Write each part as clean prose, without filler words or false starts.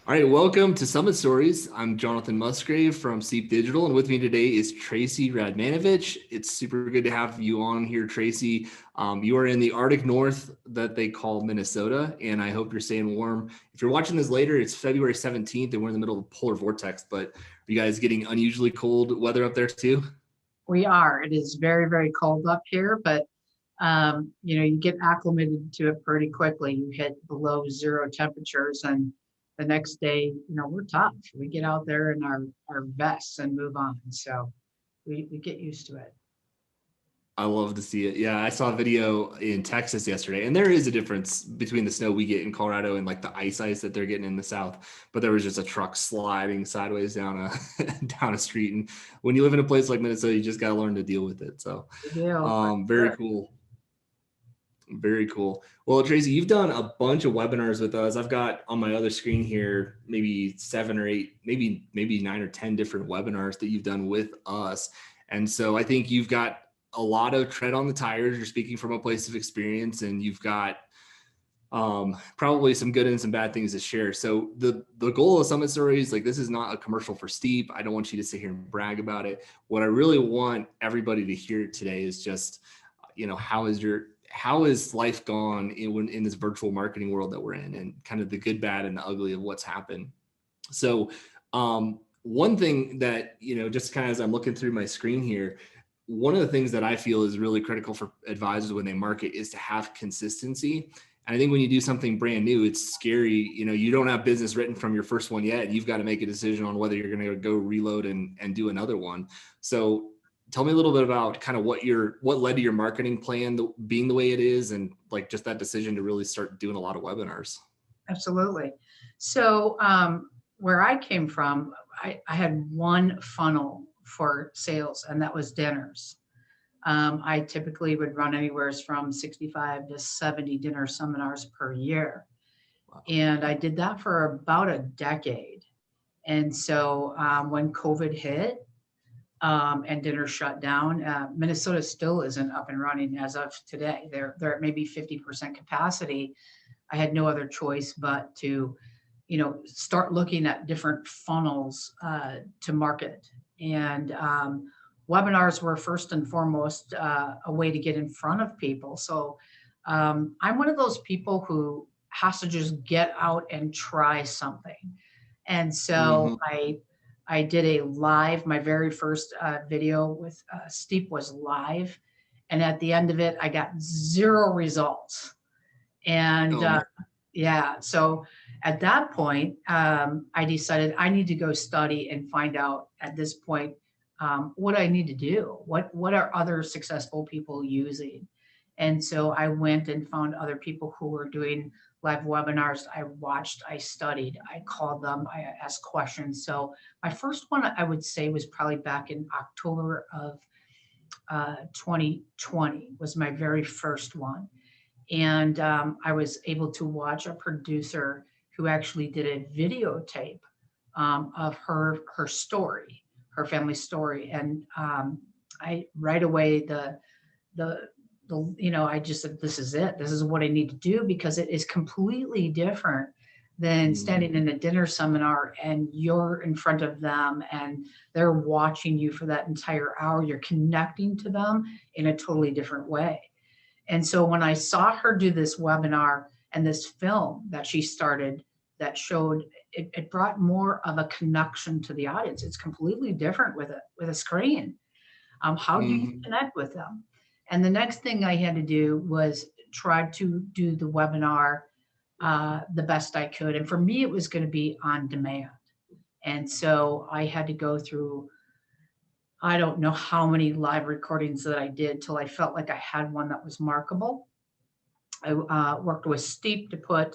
All right, welcome to Summit Stories. I'm Jonathan Musgrave from Seep Digital, and with me today is Traci Radmanovich. It's super good to have you on here, Traci. You are in the Arctic North that they call Minnesota, and I hope you're staying warm. If you're watching this later, it's February 17th, and we're in the middle of a polar vortex, but are you guys getting unusually cold weather up there too? We are. It is very, very cold up here, but you get acclimated to it pretty quickly. You hit below zero temperatures, and the next day, we're tough. We get out there in our vests and move on. So we get used to it. I love to see it. Yeah, I saw a video in Texas yesterday, and there is a difference between the snow we get in Colorado and like the ice that they're getting in the South. But there was just a truck sliding sideways down a down a street, and when you live in a place like Minnesota, you just got to learn to deal with it. So, We do, for very sure. cool. Very cool. Well, Traci, you've done a bunch of webinars with us. I've got on my other screen here maybe 7 or 8, maybe 9 or 10 different webinars that you've done with us. And so I think you've got a lot of tread on the tires. You're speaking from a place of experience, and you've got probably some good and some bad things to share. So the goal of Summit Stories, like, this is not a commercial for Steep. I don't want you to sit here and brag about it. What I really want everybody to hear today is just, how is life gone in this virtual marketing world that we're in, and kind of the good, bad, and the ugly of what's happened. So one thing that, just kind of as I'm looking through my screen here, one of the things that I feel is really critical for advisors when they market is to have consistency. And I think when you do something brand new, it's scary. You don't have business written from your first one yet. You've got to make a decision on whether you're going to go reload and do another one. So tell me a little bit about kind of what led to your marketing plan being the way it is, and like just that decision to really start doing a lot of webinars. Absolutely. So where I came from, I had one funnel for sales, and that was dinners. I typically would run anywhere from 65 to 70 dinner seminars per year. Wow. And I did that for about a decade. And so when COVID hit and dinner shut down, Minnesota still isn't up and running as of today. They're at maybe 50% capacity. I had no other choice but to, start looking at different funnels to market. And webinars were first and foremost a way to get in front of people. So I'm one of those people who has to just get out and try something. And so Mm-hmm. I did a live, my very first video with Steep was live. And at the end of it, I got zero results. And Oh, man. yeah, so at that point, I decided I need to go study and find out at this point what I need to do. What are other successful people using? And so I went and found other people who were doing live webinars. I watched, I studied, I called them, I asked questions. So my first one, I would say, was probably back in October of 2020 was my very first one. And I was able to watch a producer who actually did a videotape of her story, her family story. And I right away the I just said, this is it. This is what I need to do, because it is completely different than Mm-hmm. standing in a dinner seminar and you're in front of them and they're watching you for that entire hour. You're connecting to them in a totally different way. And so when I saw her do this webinar and this film that she started that showed it brought more of a connection to the audience. It's completely different with a screen. How do you Mm-hmm. connect with them? And the next thing I had to do was try to do the webinar the best I could. And for me, it was going to be on demand. And so I had to go through, I don't know how many live recordings that I did till I felt like I had one that was markable. I worked with Steep to put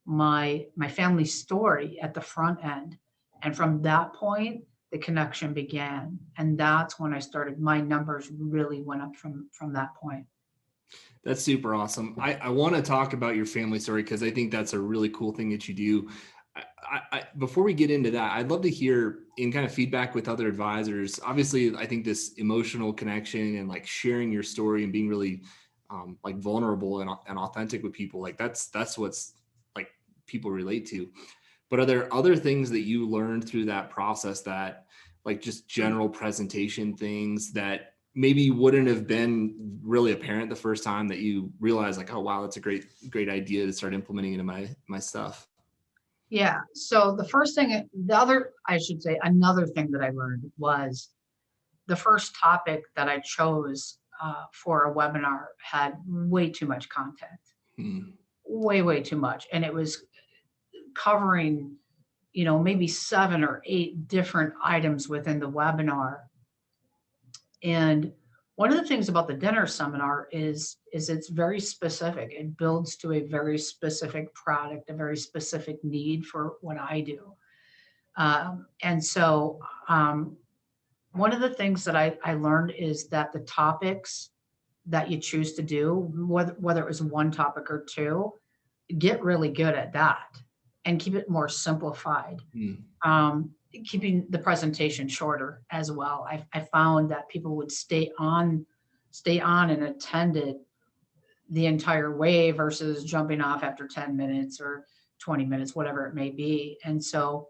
my family story at the front end, and from that point, the connection began, and that's when I started. My numbers really went up from that point. That's super awesome. I want to talk about your family story because I think that's a really cool thing that you do. Before we get into that, I'd love to hear in kind of feedback with other advisors. Obviously, I think this emotional connection and like sharing your story and being really like vulnerable and authentic with people, like that's what's like people relate to. but are there other things that you learned through that process, that like just general presentation things that maybe wouldn't have been really apparent the first time, that you realize like, oh, wow, that's a great idea to start implementing into my stuff? Yeah. So another thing that I learned was the first topic that I chose for a webinar had way too much content, Hmm. way too much. And it was covering, maybe 7 or 8 different items within the webinar. And one of the things about the dinner seminar is it's very specific. It builds to a very specific product, a very specific need for what I do. And so one of the things that I learned is that the topics that you choose to do, whether it was one topic or two, get really good at that and keep it more simplified. Hmm. Keeping the presentation shorter as well. I found that people would stay on and attended the entire way versus jumping off after 10 minutes or 20 minutes, whatever it may be. And so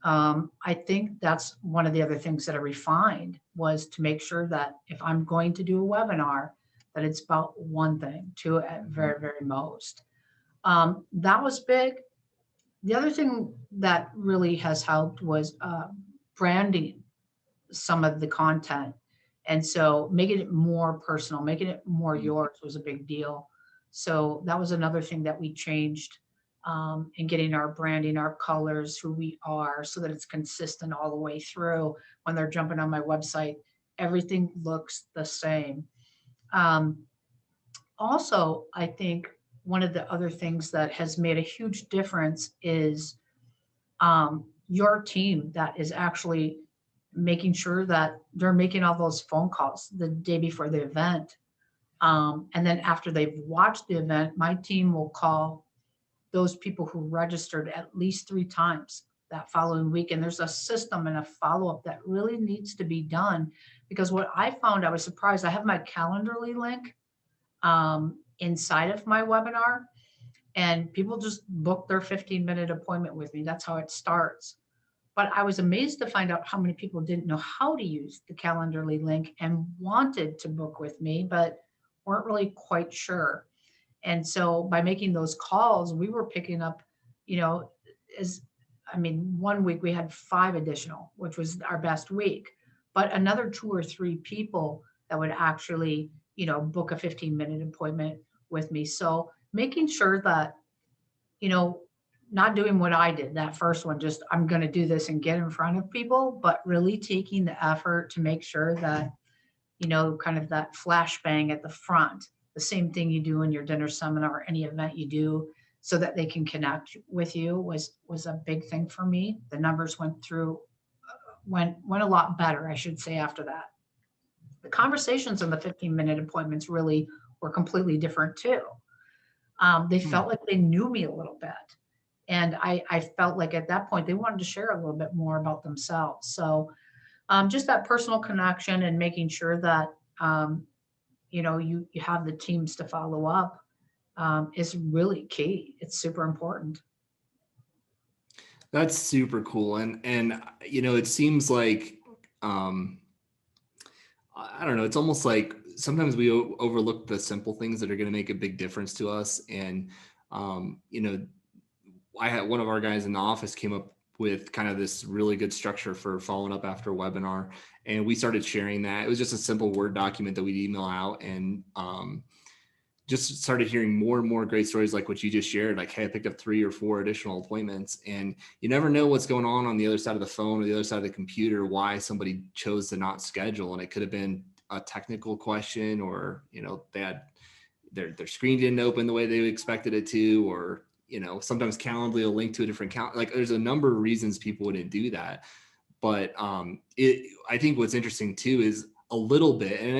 I think that's one of the other things that I refined, was to make sure that if I'm going to do a webinar, that it's about one thing, two at very, very most. That was big. The other thing that really has helped was branding some of the content. And so making it more personal, making it more yours was a big deal. So that was another thing that we changed in getting our branding, our colors, who we are, so that it's consistent all the way through. When they're jumping on my website, everything looks the same. Um, Also, I think one of the other things that has made a huge difference is your team that is actually making sure that they're making all those phone calls the day before the event. And then after they've watched the event, my team will call those people who registered at least 3 times that following week. And there's a system and a follow-up that really needs to be done, because what I found, I was surprised. I have my Calendarly link inside of my webinar, and people just book their 15-minute appointment with me. That's how it starts. But I was amazed to find out how many people didn't know how to use the Calendarly link and wanted to book with me, but weren't really quite sure. And so by making those calls, we were picking up, you know, as I mean, one week we had 5 additional, which was our best week, but another 2 or 3 people that would actually, book a 15-minute appointment with me. So making sure that, you know, not doing what I did that first one, just I'm going to do this and get in front of people, but really taking the effort to make sure that, kind of that flashbang at the front, the same thing you do in your dinner seminar or any event you do, so that they can connect with you, was a big thing for me. The numbers went a lot better, I should say, after that. The conversations in the 15-minute appointments really were completely different too. They felt like they knew me a little bit. And I felt like at that point they wanted to share a little bit more about themselves. So just that personal connection and making sure that you have the teams to follow up is really key. It's super important. That's super cool. And it seems like, I don't know, it's almost like sometimes we overlook the simple things that are going to make a big difference to us. And, I had one of our guys in the office came up with kind of this really good structure for following up after a webinar. And we started sharing that. It was just a simple Word document that we'd email out, and just started hearing more and more great stories like what you just shared. Like, hey, I picked up 3 or 4 additional appointments, and you never know what's going on the other side of the phone or the other side of the computer, why somebody chose to not schedule. And it could have been a technical question, or, they had their screen didn't open the way they expected it to, or, sometimes Calendly will link to a different account. Like, there's a number of reasons people wouldn't do that. But I think what's interesting too is a little bit, and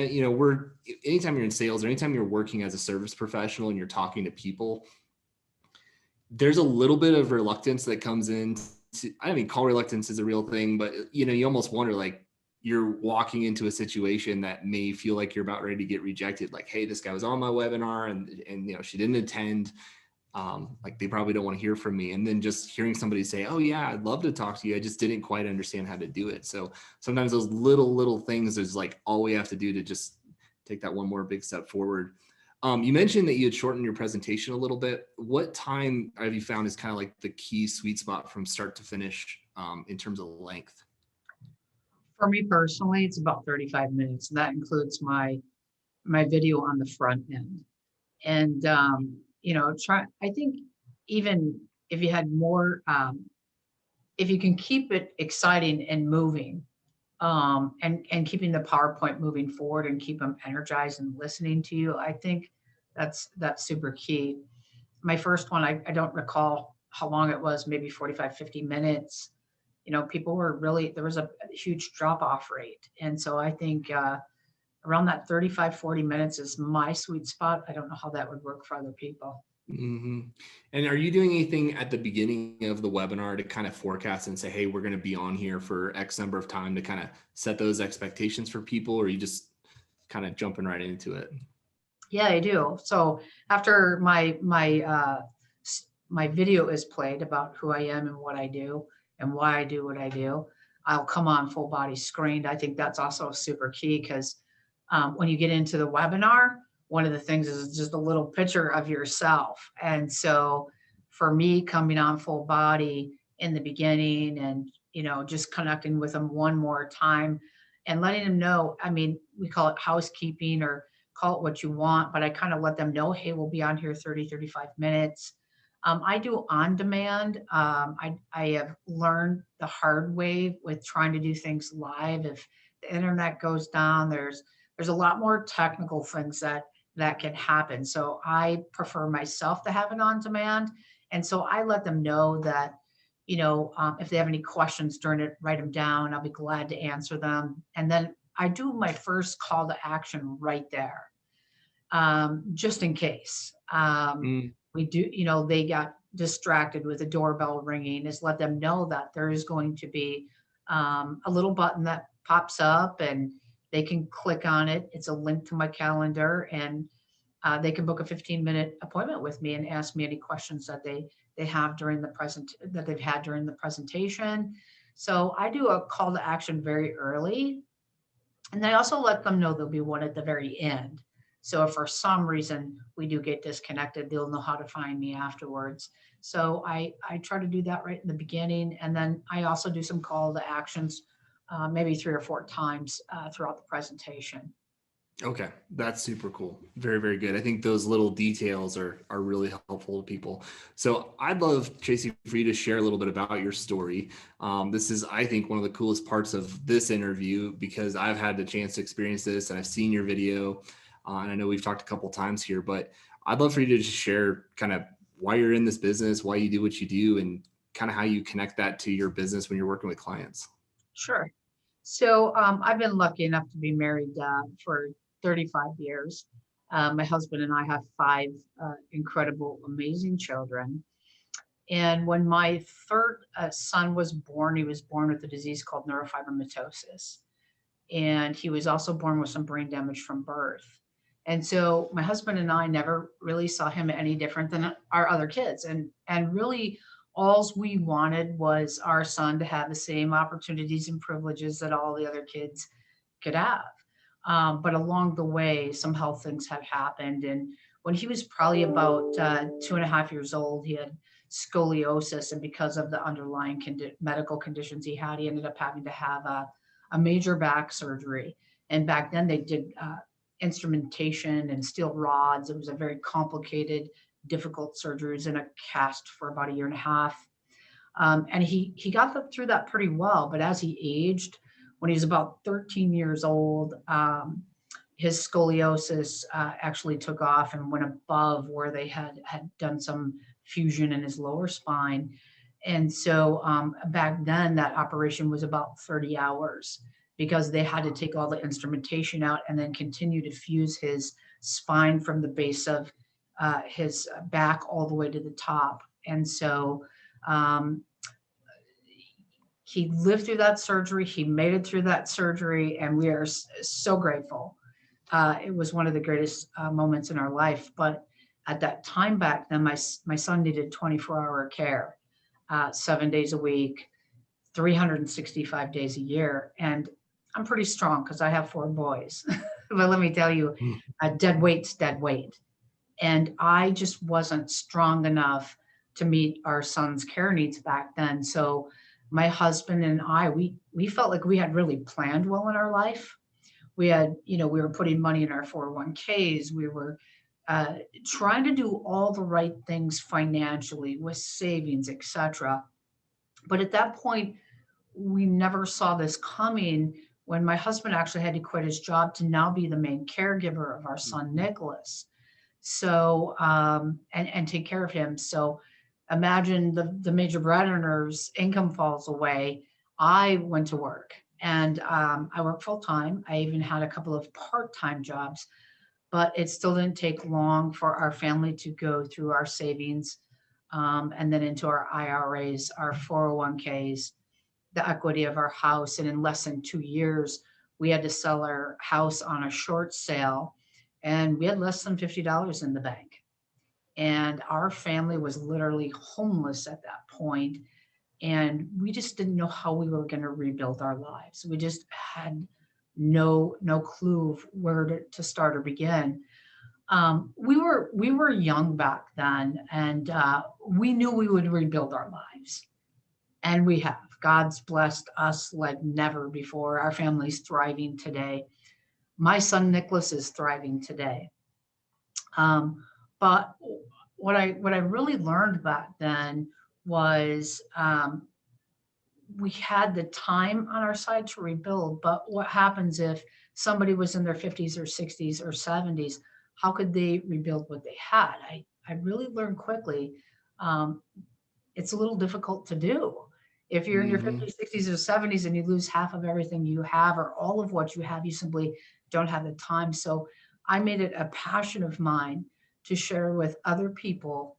anytime you're in sales or anytime you're working as a service professional and you're talking to people, there's a little bit of reluctance that comes in. I mean, call reluctance is a real thing, but you almost wonder, like, you're walking into a situation that may feel like you're about ready to get rejected. Like, hey, this guy was on my webinar and she didn't attend. like they probably don't want to hear from me. And then just hearing somebody say, oh yeah, I'd love to talk to you, I just didn't quite understand how to do it. So sometimes those little things is like all we have to do to just take that one more big step forward. You mentioned that you had shortened your presentation a little bit. What time have you found is kind of like the key sweet spot from start to finish, in terms of length? For me personally, it's about 35 minutes. And that includes my video on the front end. And I think even if you had more, if you can keep it exciting and moving, and keeping the PowerPoint moving forward and keep them energized and listening to you, I think that's super key. My first one, I don't recall how long it was, maybe 45, 50 minutes. People were really, there was a huge drop off rate. And so I think around that 35, 40 minutes is my sweet spot. I don't know how that would work for other people. Hmm. And are you doing anything at the beginning of the webinar to kind of forecast and say, hey, we're going to be on here for X number of time, to kind of set those expectations for people? Or are you just kind of jumping right into it? Yeah, I do. So after my video is played about who I am and what I do and why I do what I do, I'll come on full body screened. I think that's also super key because when you get into the webinar, one of the things is just a little picture of yourself. And so for me, coming on full body in the beginning and, just connecting with them one more time and letting them know, I mean, we call it housekeeping or call it what you want, but I kind of let them know, hey, we'll be on here 30, 35 minutes. I do on demand. I have learned the hard way with trying to do things live. If the internet goes down, there's a lot more technical things that can happen. So I prefer myself to have it on demand. And so I let them know that, if they have any questions during it, write them down. I'll be glad to answer them. And then I do my first call to action right there, just in case. Mm. We do, they got distracted with the doorbell ringing, is let them know that there is going to be a little button that pops up and they can click on it. It's a link to my calendar and they can book a 15-minute appointment with me and ask me any questions that they have during the that they've had during the presentation. So I do a call to action very early. And I also let them know there'll be one at the very end. So if for some reason we do get disconnected, they'll know how to find me afterwards. So I try to do that right in the beginning. And then I also do some call to actions, maybe 3 or 4 times throughout the presentation. Okay, that's super cool. Very, very good. I think those little details are really helpful to people. So I'd love, Traci, for you to share a little bit about your story. This is, I think, one of the coolest parts of this interview because I've had the chance to experience this and I've seen your video. And I know we've talked a couple times here, but I'd love for you to just share kind of why you're in this business, why you do what you do, and kind of how you connect that to your business when you're working with clients. Sure. So I've been lucky enough to be married for 35 years. My husband and I have 5 incredible, amazing children. And when my third son was born, he was born with a disease called neurofibromatosis. And he was also born with some brain damage from birth. And so my husband and I never really saw him any different than our other kids. And really, all we wanted was our son to have the same opportunities and privileges that all the other kids could have. But along the way, some health things have happened. And when he was probably about 2.5 years old, he had scoliosis. And because of the underlying medical conditions he had, he ended up having to have a major back surgery. And back then they did instrumentation and steel rods. It was a very complicated, difficult surgery. It was in a cast for about 1.5 years. And he got through that pretty well. But as he aged, when he was about 13 years old, his scoliosis actually took off and went above where they had done some fusion in his lower spine. And so back then, that operation was about 30 hours because they had to take all the instrumentation out and then continue to fuse his spine from the base of his back all the way to the top. And so he lived through that surgery. He made it through that surgery, and we are so grateful. It was one of the greatest moments in our life. But At that time back then, my son needed 24-hour care, 7 days a week, 365 days a year. And I'm pretty strong because I have 4 boys. But let me tell you, Mm. dead weight's dead weight. And I just wasn't strong enough to meet our son's care needs back then. So my husband and I, we felt like we had really planned well in our life. We had, we were putting money in our 401ks. We were trying to do all the right things financially with savings, etc. But at that point, we never saw this coming when my husband actually had to quit his job to now be the main caregiver of our son, Nicholas. So, and take care of him. So imagine the major breadwinner's income falls away. I went to work and I worked full time. I even had a couple of part-time jobs, but it still didn't take long for our family to go through our savings, and then into our IRAs, our 401ks, the equity of our house. And in less than 2 years, we had to sell our house on a short sale, and we had less than $50 in the bank. And our family was literally homeless at that point, and we just didn't know how we were going to rebuild our lives. We just had no clue of where to start or begin. We were young back then, and we knew we would rebuild our lives, and we have. God's blessed us like never before. Our family's thriving today. My son Nicholas is thriving today. But what I really learned back then was, we had the time on our side to rebuild. But what happens if somebody was in their 50s or 60s or 70s? How could they rebuild what they had? I really learned quickly, um, it's a little difficult to do. If you're in your Mm-hmm. 50s, 60s, or 70s and you lose half of everything you have or all of what you have, you simply don't have the time. So I made it a passion of mine to share with other people,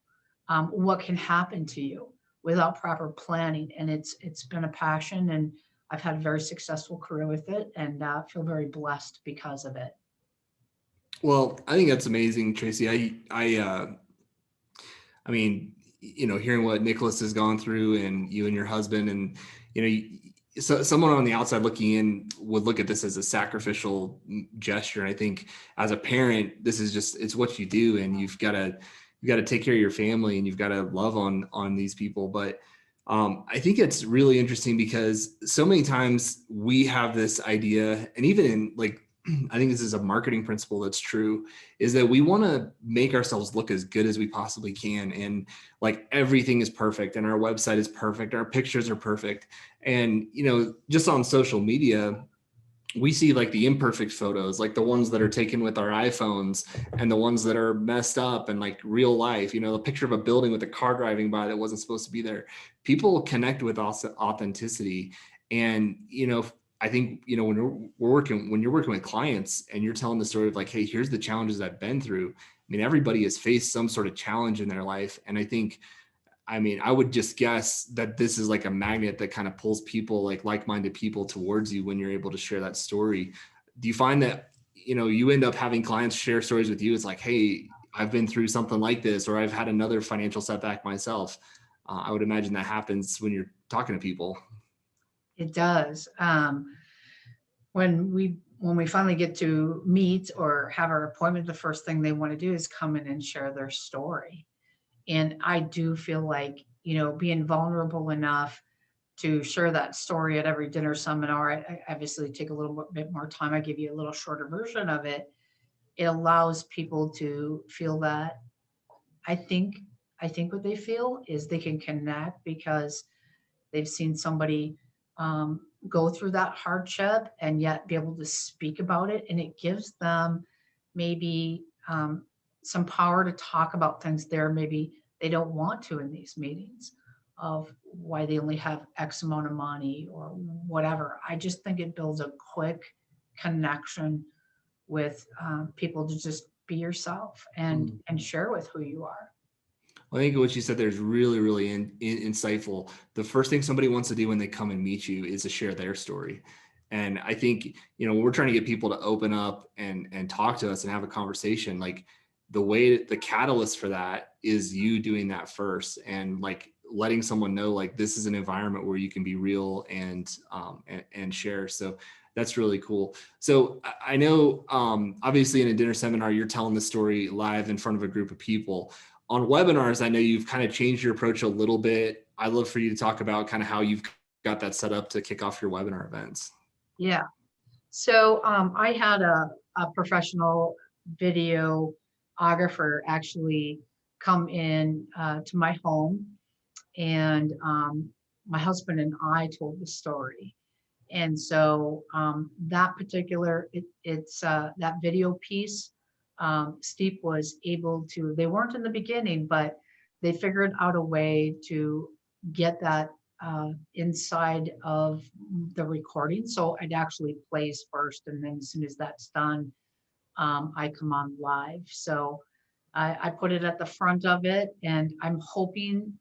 what can happen to you without proper planning. And it's been a passion, and I've had a very successful career with it, and feel very blessed because of it. Well, I think that's amazing, Tracy. I mean, hearing what Nicholas has gone through and you and your husband, and, so someone on the outside looking in would look at this as a sacrificial gesture. And I think as a parent, this is just, it's what you do, and you got to take care of your family, and you've got to love on these people. But I think it's really interesting because so many times we have this idea, and even in like, I think this is a marketing principle that's true, is that we want to make ourselves look as good as we possibly can. And like everything is perfect, and our website is perfect, our pictures are perfect. And, just on social media, we see like the imperfect photos, like the ones that are taken with our iPhones, and the ones that are messed up and like real life, the picture of a building with a car driving by that wasn't supposed to be there. People connect with authenticity. And, I think, when you're working with clients and you're telling the story of like, hey, here's the challenges I've been through. I mean, everybody has faced some sort of challenge in their life. And I would just guess that this is like a magnet that kind of pulls people, like-minded people, towards you when you're able to share that story. Do you find that, you end up having clients share stories with you? It's like, hey, I've been through something like this, or I've had another financial setback myself. I would imagine that happens when you're talking to people. It does. When we finally get to meet or have our appointment, the first thing they want to do is come in and share their story. And I do feel like, being vulnerable enough to share that story at every dinner seminar, I obviously take a little bit more time. I give you a little shorter version of it. It allows people to feel that, I think, I think what they feel is they can connect because they've seen somebody, go through that hardship and yet be able to speak about it. And it gives them maybe, some power to talk about things there maybe they don't want to in these meetings, of why they only have X amount of money or whatever. I just think it builds a quick connection with, people to just be yourself and share with who you are. I think what you said there is really, really insightful. The first thing somebody wants to do when they come and meet you is to share their story. And I think, when we're trying to get people to open up and talk to us and have a conversation, like the catalyst for that is you doing that first, and like letting someone know like this is an environment where you can be real and share. So that's really cool. So I know obviously in a dinner seminar, you're telling the story live in front of a group of people. On webinars, I know you've kind of changed your approach a little bit. I'd love for you to talk about kind of how you've got that set up to kick off your webinar events. Yeah. So I had a professional videographer actually come in to my home, and my husband and I told the story. And so that particular, it's that video piece, Steve was able to, they weren't in the beginning, but they figured out a way to get that inside of the recording. So it actually plays first, and then as soon as that's done, I come on live. So I put it at the front of it, and I'm hoping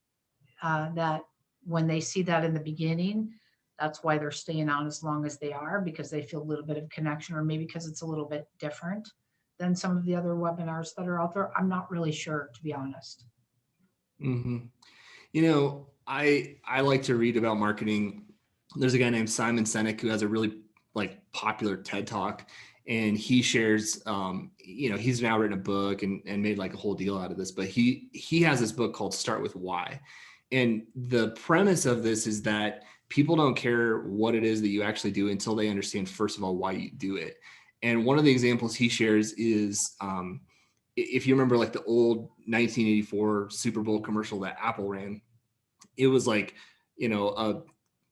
that when they see that in the beginning, that's why they're staying on as long as they are, because they feel a little bit of connection, or maybe because it's a little bit different than some of the other webinars that are out there. I'm not really sure, to be honest. Mm-hmm. You know, I like to read about marketing. There's a guy named Simon Sinek who has a really like popular TED Talk, and he shares he's now written a book and made like a whole deal out of this, but he has this book called Start With Why. And the premise of this is that people don't care what it is that you actually do until they understand, first of all, why you do it. And one of the examples he shares is if you remember like the old 1984 Super Bowl commercial that Apple ran, it was like, a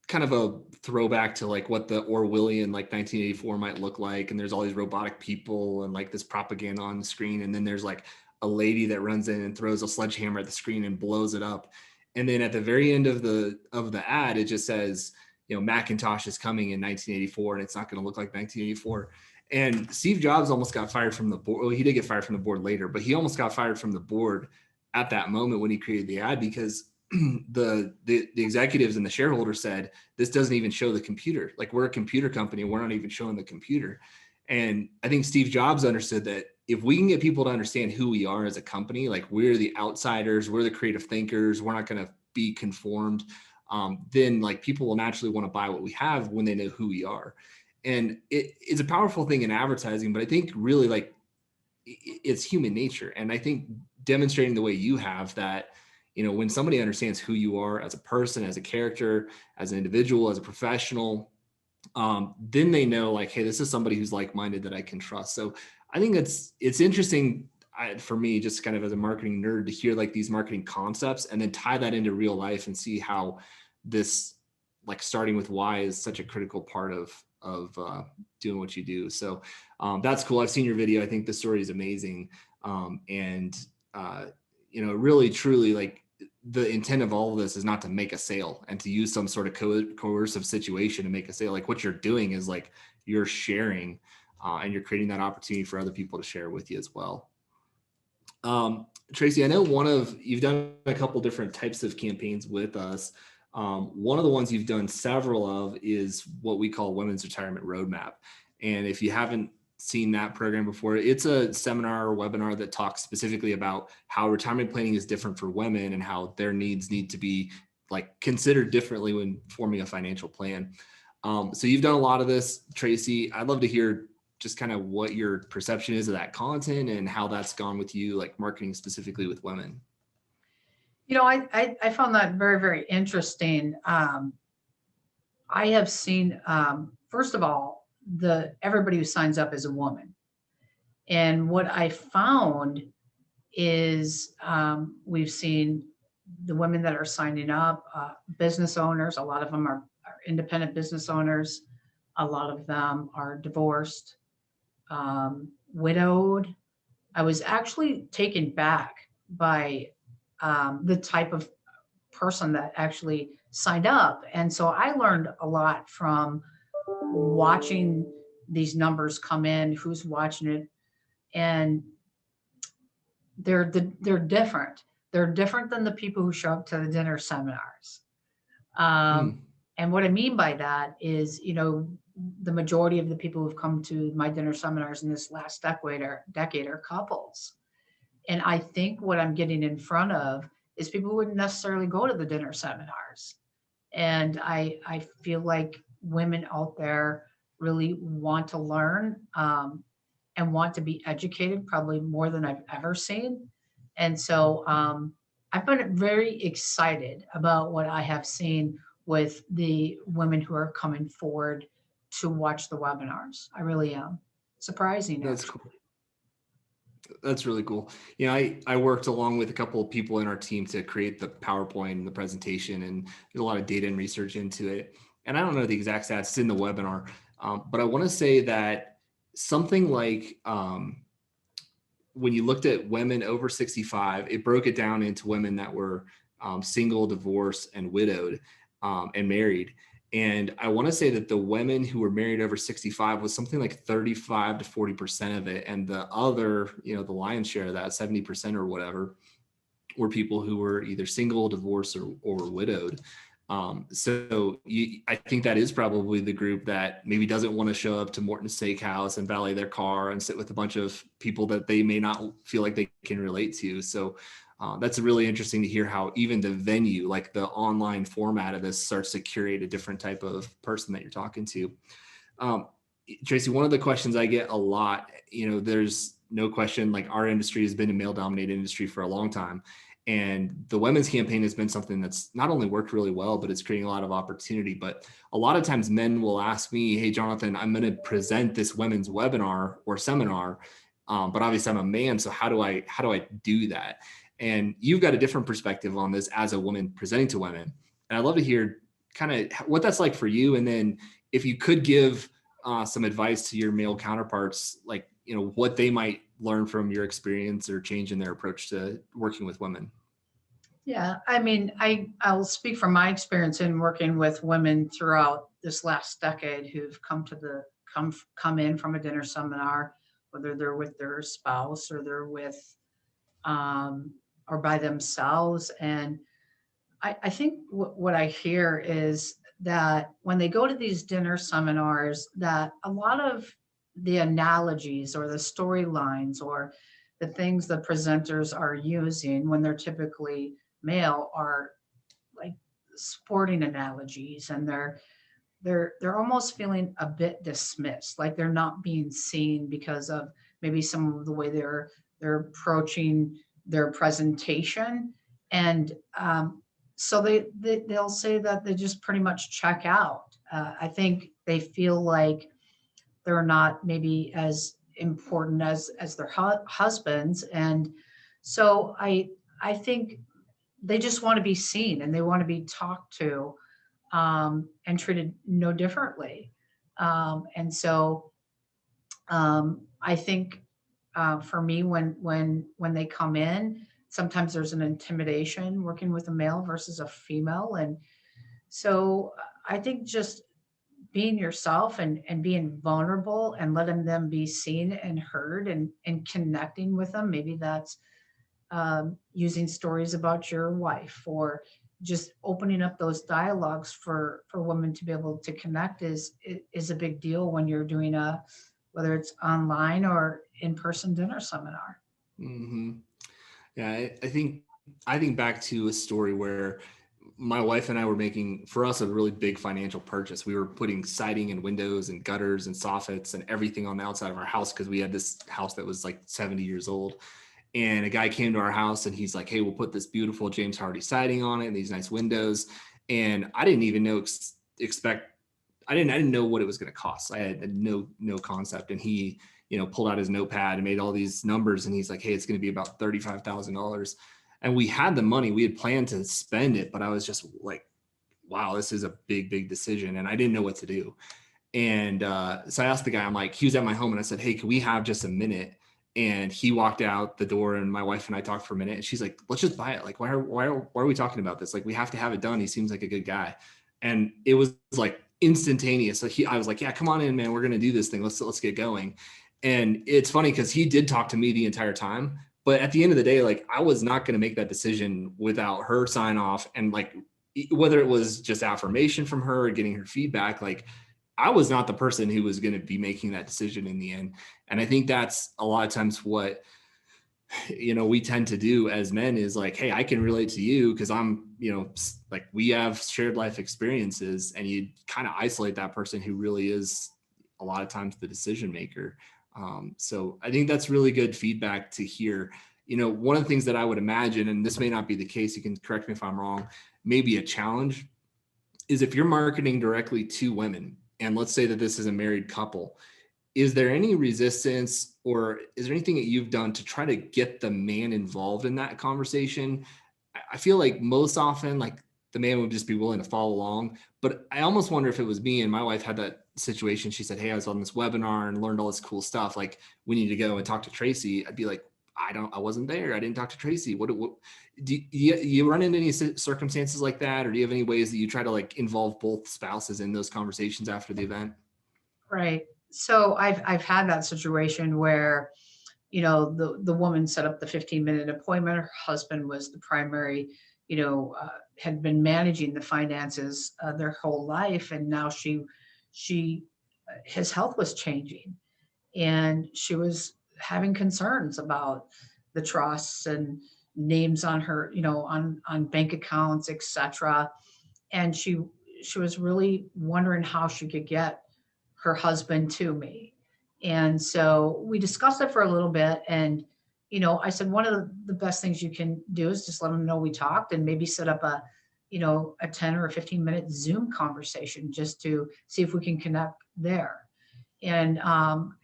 kind of a throwback to like what the Orwellian like 1984 might look like. And there's all these robotic people and like this propaganda on the screen. And then there's like a lady that runs in and throws a sledgehammer at the screen and blows it up. And then at the very end of the ad, it just says, Macintosh is coming in 1984, and it's not going to look like 1984. And Steve Jobs almost got fired from the board. Well, he did get fired from the board later, but he almost got fired from the board at that moment when he created the ad, because the executives and the shareholders said, this doesn't even show the computer. Like, we're a computer company, we're not even showing the computer. And I think Steve Jobs understood that if we can get people to understand who we are as a company, like we're the outsiders, we're the creative thinkers, we're not going to be conformed, then like people will naturally want to buy what we have when they know who we are. And it's a powerful thing in advertising, but I think really like it's human nature. And I think demonstrating the way you have that, when somebody understands who you are as a person, as a character, as an individual, as a professional, then they know like, hey, this is somebody who's like-minded that I can trust. So I think it's interesting for me, just kind of as a marketing nerd, to hear like these marketing concepts and then tie that into real life and see how this, like starting with why, is such a critical part of doing what you do. So that's cool. I've seen your video. I think the story is amazing. Really, truly, like the intent of all of this is not to make a sale and to use some sort of coercive situation to make a sale. Like, what you're doing is like you're sharing and you're creating that opportunity for other people to share with you as well. Traci, I know you've done a couple different types of campaigns with us. One of the ones you've done several of is what we call Women's Retirement Roadmap. And if you haven't seen that program before, it's a seminar or webinar that talks specifically about how retirement planning is different for women and how their needs need to be like considered differently when forming a financial plan. So you've done a lot of this, Traci. I'd love to hear just kind of what your perception is of that content and how that's gone with you, like marketing specifically with women. I found that very, very interesting. I have seen, first of all, everybody who signs up is a woman. And what I found is we've seen the women that are signing up, business owners, a lot of them are independent business owners. A lot of them are divorced, widowed. I was actually taken back by the type of person that actually signed up. And so I learned a lot from watching these numbers come in, who's watching it. And they're different. They're different than the people who show up to the dinner seminars. And what I mean by that is, the majority of the people who've come to my dinner seminars in this last decade are couples. And I think what I'm getting in front of is people wouldn't necessarily go to the dinner seminars. And I feel like women out there really want to learn, and want to be educated probably more than I've ever seen. And so I've been very excited about what I have seen with the women who are coming forward to watch the webinars. I really am. Surprising, That's cool. actually. That's really cool. I worked along with a couple of people in our team to create the PowerPoint and the presentation, and there's a lot of data and research into it. And I don't know the exact stats, it's in the webinar, but I want to say that something like when you looked at women over 65, it broke it down into women that were single, divorced, and widowed, and married. And I want to say that the women who were married over 65 was something like 35 to 40% of it. And the other, the lion's share of that, 70% or whatever, were people who were either single, divorced, or widowed. I think that is probably the group that maybe doesn't want to show up to Morton's Steakhouse and valet their car and sit with a bunch of people that they may not feel like they can relate to. So that's really interesting to hear how even the venue, like the online format of this, starts to curate a different type of person that you're talking to. Traci, one of the questions I get a lot, there's no question, like our industry has been a male dominated industry for a long time. And the women's campaign has been something that's not only worked really well, but it's creating a lot of opportunity. But a lot of times men will ask me, hey, Jonathan, I'm going to present this women's webinar or seminar. But obviously I'm a man. So how do I do that? And you've got a different perspective on this as a woman presenting to women. And I'd love to hear kind of what that's like for you. And then if you could give some advice to your male counterparts, like, what they might learn from your experience or change in their approach to working with women. Yeah, I mean, I'll speak from my experience in working with women throughout this last decade who've come in from a dinner seminar, whether they're with their spouse or they're with or by themselves. And I think what I hear is that when they go to these dinner seminars, that a lot of the analogies or the storylines or the things the presenters are using when they're typically male are like sporting analogies, and they're almost feeling a bit dismissed, like they're not being seen because of maybe some of the way they're approaching their presentation. And so they'll say that they just pretty much check out. I think they feel like they're not maybe as important as their husbands. And so I think they just want to be seen and they want to be talked to, and treated no differently. And so I think for me, when they come in, sometimes there's an intimidation working with a male versus a female. And so I think just being yourself and being vulnerable and letting them be seen and heard, and connecting with them. Maybe that's using stories about your wife, or just opening up those dialogues for women to be able to connect is a big deal when you're doing whether it's online or in-person dinner seminar. Mm-hmm. Yeah, I think back to a story where my wife and I were making, for us, a really big financial purchase. We were putting siding and windows and gutters and soffits and everything on the outside of our house because we had this house that was like 70 years old. And a guy came to our house and he's like, hey, we'll put this beautiful James Hardy siding on it and these nice windows. And I didn't even expect, I didn't know what it was going to cost. I had no concept. And he, pulled out his notepad and made all these numbers. And he's like, hey, it's going to be about $35,000. And we had the money, we had planned to spend it, but I was just like, wow, this is a big decision. And I didn't know what to do. And so I asked the guy, I'm like, he was at my home and I said, hey, can we have just a minute? And he walked out the door and my wife and I talked for a minute and she's like, let's just buy it. Like, why are we talking about this? Like, we have to have it done. He seems like a good guy. And it was like instantaneous. So I was like, yeah, come on in, man. We're going to do this thing. Let's get going. And it's funny because he did talk to me the entire time. But at the end of the day, like, I was not going to make that decision without her sign off. And like, whether it was just affirmation from her or getting her feedback, like, I was not the person who was going to be making that decision in the end. And I think that's a lot of times what we tend to do as men is like, hey, I can relate to you because I'm, like we have shared life experiences, and you kind of isolate that person who really is a lot of times the decision maker. So I think that's really good feedback to hear. One of the things that I would imagine, and this may not be the case, you can correct me if I'm wrong, maybe a challenge is if you're marketing directly to women, and let's say that this is a married couple, is there any resistance, or is there anything that you've done to try to get the man involved in that conversation? I feel like most often, like the man would just be willing to follow along. But I almost wonder if it was me and my wife had that situation. She said, hey, I was on this webinar and learned all this cool stuff. Like, we need to go and talk to Traci. I'd be like, I wasn't there. I didn't talk to Traci. What do you run into any circumstances like that? Or do you have any ways that you try to like involve both spouses in those conversations after the event? Right. So I've had that situation where, the woman set up the 15-minute appointment. Her husband was the primary, had been managing the finances their whole life, and now his health was changing, and she was having concerns about the trusts and names on her, on bank accounts, etc. And she was really wondering how she could get her husband to me. And so we discussed it for a little bit. And, I said, one of the best things you can do is just let them know we talked, and maybe set up a 10 or a 15-minute Zoom conversation just to see if we can connect there. And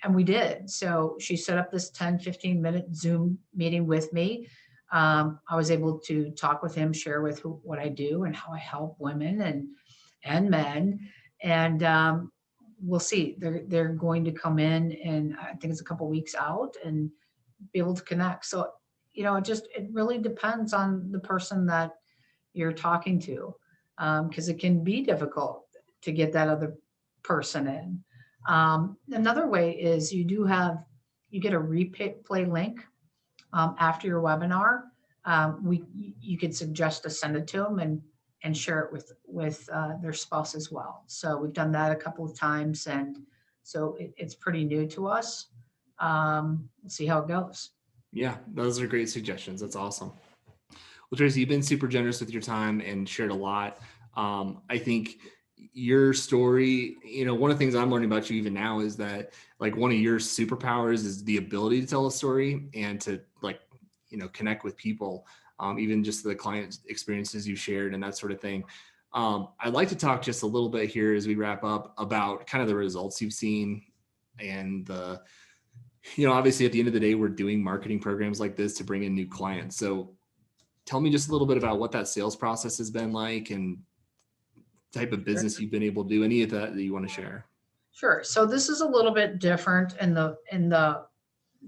we did. So she set up this 10-15 minute Zoom meeting with me. I was able to talk with him, share with what I do and how I help women and men. And we'll see. They're going to come in, and I think it's a couple weeks out, and be able to connect. So, it really depends on the person that you're talking to, because it can be difficult to get that other person in. Another way is you get a replay link after your webinar. You could suggest to send it to them and share it with their spouse as well. So we've done that a couple of times, and so it's pretty new to us. We'll see how it goes. Yeah, those are great suggestions. That's awesome. Well, Traci, you've been super generous with your time and shared a lot. I think your story, one of the things I'm learning about you even now is that like one of your superpowers is the ability to tell a story and to like, connect with people, even just the client experiences you shared and that sort of thing. I'd like to talk just a little bit here as we wrap up about kind of the results you've seen and obviously at the end of the day, we're doing marketing programs like this to bring in new clients. So tell me just a little bit about what that sales process has been like and type of business you've been able to do, any of that you want to share. Sure. So this is a little bit different in the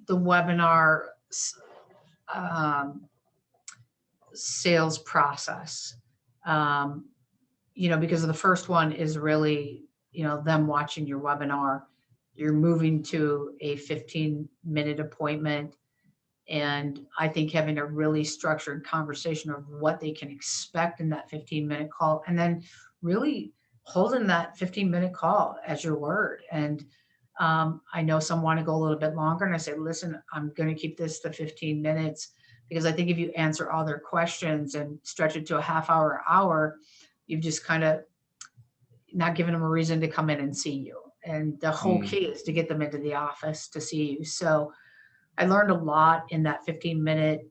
webinar sales process. Because of the first one is really, them watching your webinar. You're moving to a 15-minute appointment. And I think having a really structured conversation of what they can expect in that 15-minute call, and then really holding that 15-minute call as your word. And I know some want to go a little bit longer, and I say, listen, I'm going to keep this to 15 minutes because I think if you answer all their questions and stretch it to a half hour, you've just kind of not given them a reason to come in and see you. And the whole key is to get them into the office to see you. So I learned a lot in that 15-minute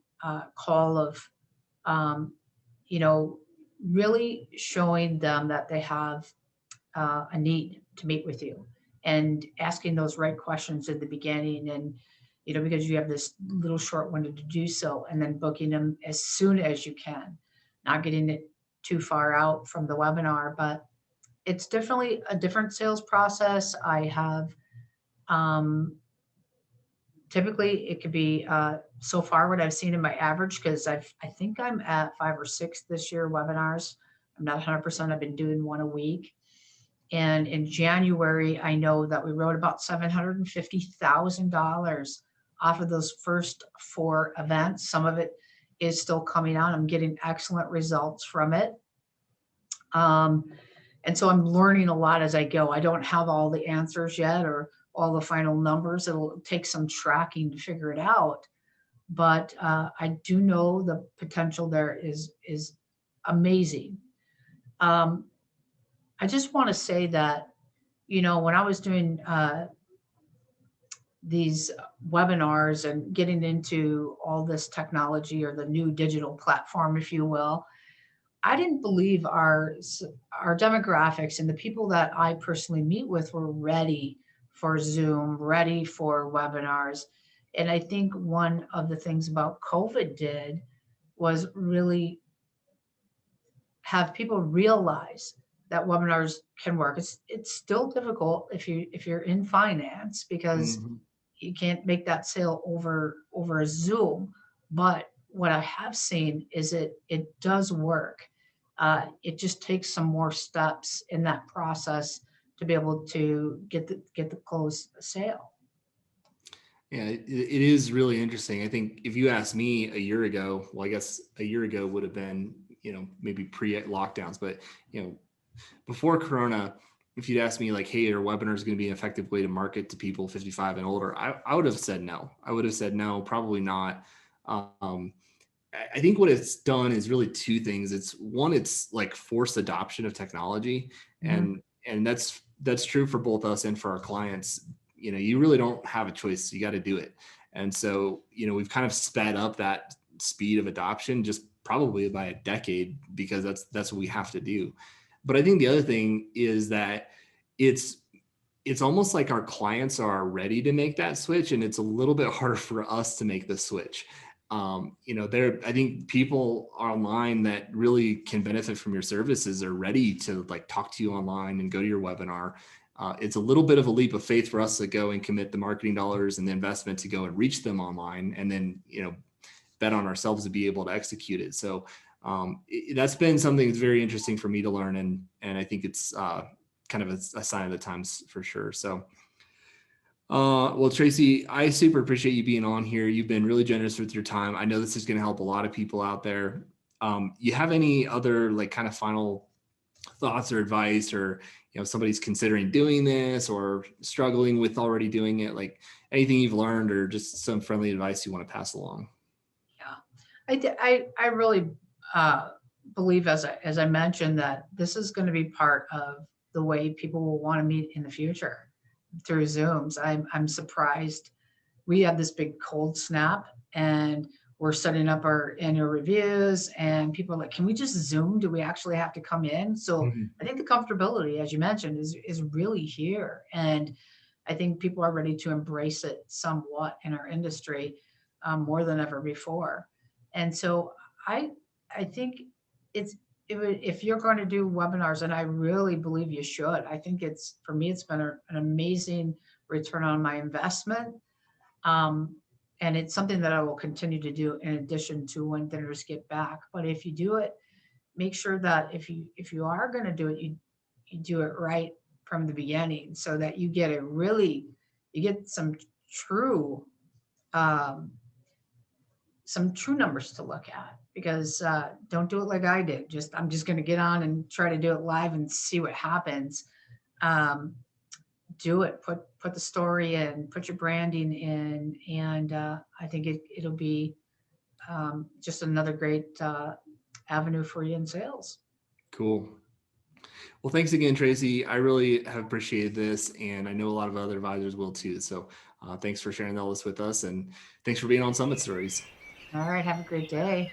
call of, really showing them that they have a need to meet with you, and asking those right questions at the beginning. And, because you have this little short window to do so, and then booking them as soon as you can, not getting it too far out from the webinar. But it's definitely a different sales process. I have, typically it could be so far what I've seen in my average, because I think I'm at 5 or 6 this year webinars. I'm not 100%. I've been doing one a week. And in January, I know that we wrote about $750,000 off of those first 4 events. Some of it is still coming out. I'm getting excellent results from it. And so I'm learning a lot as I go. I don't have all the answers yet or all the final numbers. It'll take some tracking to figure it out. but I do know the potential there is amazing. Um, I just want to say that, when I was doing these webinars and getting into all this technology or the new digital platform, if you will, I didn't believe our demographics and the people that I personally meet with were ready for Zoom, ready for webinars. And I think one of the things about COVID did was really have people realize that webinars can work. It's still difficult if you're in finance because Mhm. you can't make that sale over a Zoom. But what I have seen is it does work. It just takes some more steps in that process to be able to get the close sale. Yeah, it is really interesting. I think if you asked me a year ago, well, I guess a year ago would have been, maybe pre-lockdowns, but before Corona, if you'd asked me like, hey, are webinars going to be an effective way to market to people 55 and older? I would have said no. I would have said no, probably not. Um, I think what it's done is really two things. It's one, it's like forced adoption of technology, Mhm. and that's true for both us and for our clients. You really don't have a choice. You got to do it. And so, we've kind of sped up that speed of adoption just probably by a decade because that's what we have to do. But I think the other thing is that it's it's almost like our clients are ready to make that switch, and it's a little bit harder for us to make the switch. There, I think people online that really can benefit from your services are ready to like talk to you online and go to your webinar. It's a little bit of a leap of faith for us to go and commit the marketing dollars and the investment to go and reach them online, and then bet on ourselves to be able to execute it. So that's been something that's very interesting for me to learn, and I think it's kind of a sign of the times for sure. So, well, Traci, I super appreciate you being on here. You've been really generous with your time. I know this is going to help a lot of people out there. You have any other like kind of final thoughts or advice, or somebody's considering doing this or struggling with already doing it, like anything you've learned or just some friendly advice you want to pass along? Yeah, I really uh, believe, as I mentioned, that this is going to be part of the way people will want to meet in the future through Zooms. I'm surprised we had this big cold snap, and we're setting up our annual reviews, and people are like, can we just Zoom? Do we actually have to come in? So Mhm. I think the comfortability, as you mentioned, is really here. And I think people are ready to embrace it somewhat in our industry, more than ever before. And so I I think it's if you're going to do webinars, and I really believe you should, I think it's for me it's been an amazing return on my investment. um, and it's something that I will continue to do in addition to when dinners get back. But if you do it, make sure that if you are going to do it, you do it right from the beginning, so that you get true um, some true numbers to look at. Because don't do it like I did. I'm just going to get on and try to do it live and see what happens. Um, do it. Put the story in. Put your branding in, and I think it'll be just another great avenue for you in sales. Cool. Well, thanks again, Traci. I really have appreciated this, and I know a lot of other advisors will too. So, thanks for sharing all this with us, and thanks for being on Summit Stories. All right. Have a great day.